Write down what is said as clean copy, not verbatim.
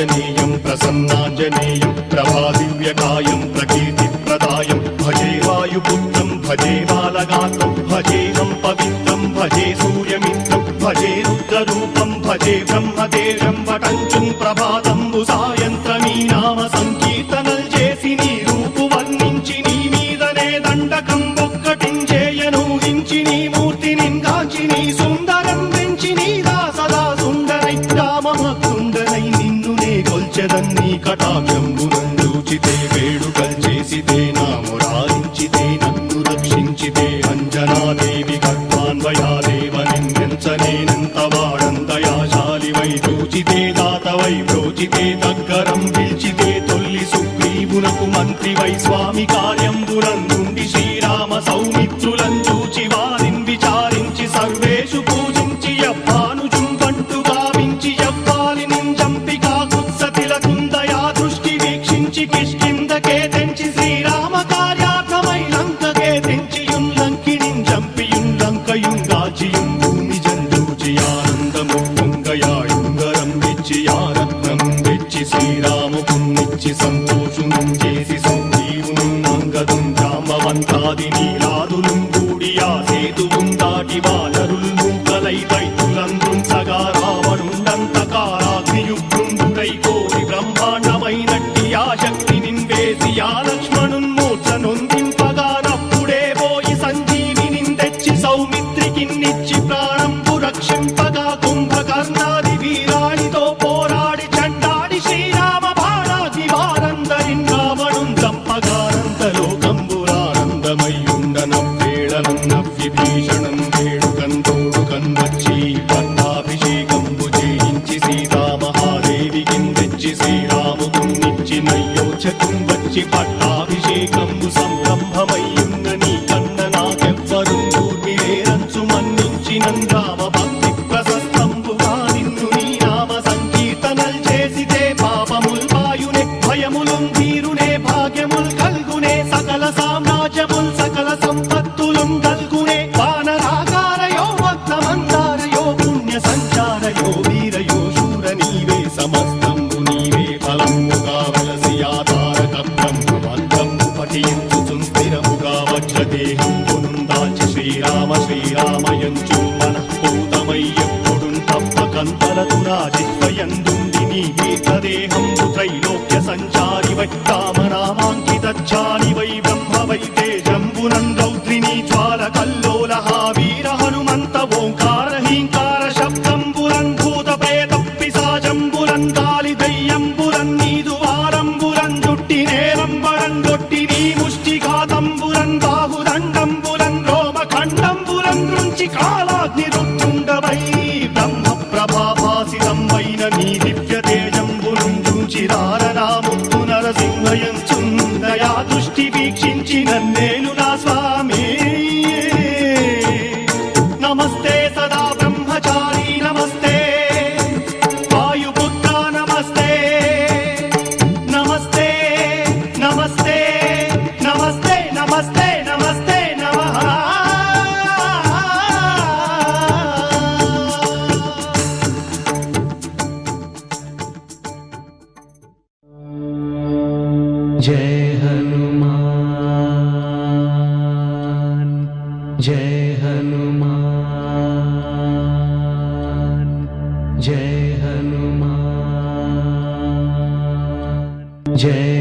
आञ्जनेयं प्रसन्नाञ्जनेयं प्रभादिव्यकायं प्रकीर्तिप्रदायं भजे वायुपुत्रं भजे बालगात्रं भजेऽहं पवित्रं भजे सूर्यमित्रं भजे रुद्ररूपं भजे ब्रह्मतेजं वटञ्चुं प्रभाతంబు సాయంత్రమీ నామ సంకీర్తనల్ చేసి నీ రూపు వర్ణించి నీ మీదనే దండకం ఒక్కటించేయను హించి నీ మూర్తిని గాంచి నీ సుందరం పెంచి నీ దాసదా సుందరై రామభక్తుండనై నిన్నునే కొల్చెదన్ని కటాక్షంబునందూచితే వేడుకల్ చేసితే నా మురారించితే నన్ను రక్షించితే అంజనాదేవి గర్భాన్వయాదేవ నిన్నెంచనేనంత వాడంతయాశాలివై చూచితే దాతవై ప్రోచితే దగ్గరం పిలిచితే తొల్లి సుగ్రీవునకు మంత్రివై స్వామి కార్యంబునందుండి శ్రీరామ సౌమిత్రులను చూచి వారిని విచారించి సర్వేషు పూజించి యవ్వాను చుంబంటు గావించి యవ్వాలిని చంపి కాకుత్సతిలకుందయా దృష్టి వీక్షించి కిష్కిందకే తెంచి శ్రీరామ కార్యార్థమై లంకకే తెంచియుం లంకిణిం చంపియుం లంకయుం గాచియుం భూమి జందూచి ఆనందము పొంగయాయుంగరం వెచ్చి ఆరత్నం వెచ్చి శ్రీరాముకున్నిచ్చి సంతోషునం చేసి సుగ్రీవును అంగదుం జాంబవంతాది నీలాదులుం కూడి ఆ సేతువుం దాటి వానరుల్ మూకలై దైత్యులందుం సగా రావణుండంతకారాగ్నియుగ్రుండుడై కోరి బ్రహ్మాండమైనట్టి ఆ శక్తి నిన్వేసి ఆ లక్ష్మణున్ మూర్ఛ నొందింపగానప్పుడే పోయి సంజీవిని తెచ్చి సౌమిత్రికిన్నిచ్చి ప్రాణంబు రక్షింపగా కుంభకర్ణాది వీరాణితో పోరాడి చండాడి శ్రీరామ బాణాది వారందరిన్ రావణుం చంపగానంతలోకంబురానందమయ్యుండనవ్వేళనన్నవ్విభీషణం వేడుకంతోడుకన్ వచ్చి పట్టాభిషేకంబు చేయించి సీతామహాదేవికిన్ తెచ్చి శ్రీరాముకున్నిచ్చి నయ్యోచకుం వచ్చి పట్టాభిషేకంబు సంరంభమయ్యున్న నీ కన్న నాకెవ్వరు ఊర్మిలేరంచు మన్నించినన్ రామ భక్తి ప్రశస్తంబుగా నిన్ను నీ నామ సంకీర్తనల్ చేసితే పాపముల్ పాయునే భయములుం తీరునే భాగ్యముల్ కల్గునే సకల సామ్రాజ్యముల్ సకల సంపత్తులుం కల్గునే వానరాకారయో భక్తమందారయో పుణ్య సంచారయో వీరయో శూర నీవే సమస్తంబు నీవే ఫలముగా వలసి ఆధారక బ్రహ్మమంత్రము పఠించుచుం స్థిరముగా వజ్రదేహంబునుం దాల్చి శ్రీరామ శ్రీరామయంచు మనఃపూతమై ఎప్పుడుం తప్పకంతలతు నా జిహ్వయందుండి నీ దీర్ఘదేహంబు త్రైలోక్య సంచారివై రామనామాంకితచ్చాలివై బ్రహ్మవై తేజంబునం రౌద్రిణీ జ్వాల కల్లోలహ వీర హనుమంత ఓంకార హీంకార శబ్దంబురం భూత ప్రేత పిశాచంబురం గాలి దయ్యంబురం నీదు వారంబురం జుట్టి నేరంబరం గొట్టి నీ ముష్టిఘాతంబురం బాహుదండంబురం రోమఖండంబురం నుంచి కాలాగ్ని రుత్తుండవై బ్రహ్మ ప్రభాభాసితంబైన నీ దివ్య తేజంబునం చూచి రారనాముక్తు నరసింహయంచుం దయా దృష్టి వీక్షించి నన్నేలు నా స్వామి నమస్తే సదా బ్రహ్మచారి నమస్తే వాయుపుత్ర నమస్తే నమస్తే నమస్తే నమస్తే నమస్తే నమస్తే నమః जय हनुमान जय हनुमान जय हनुमान जय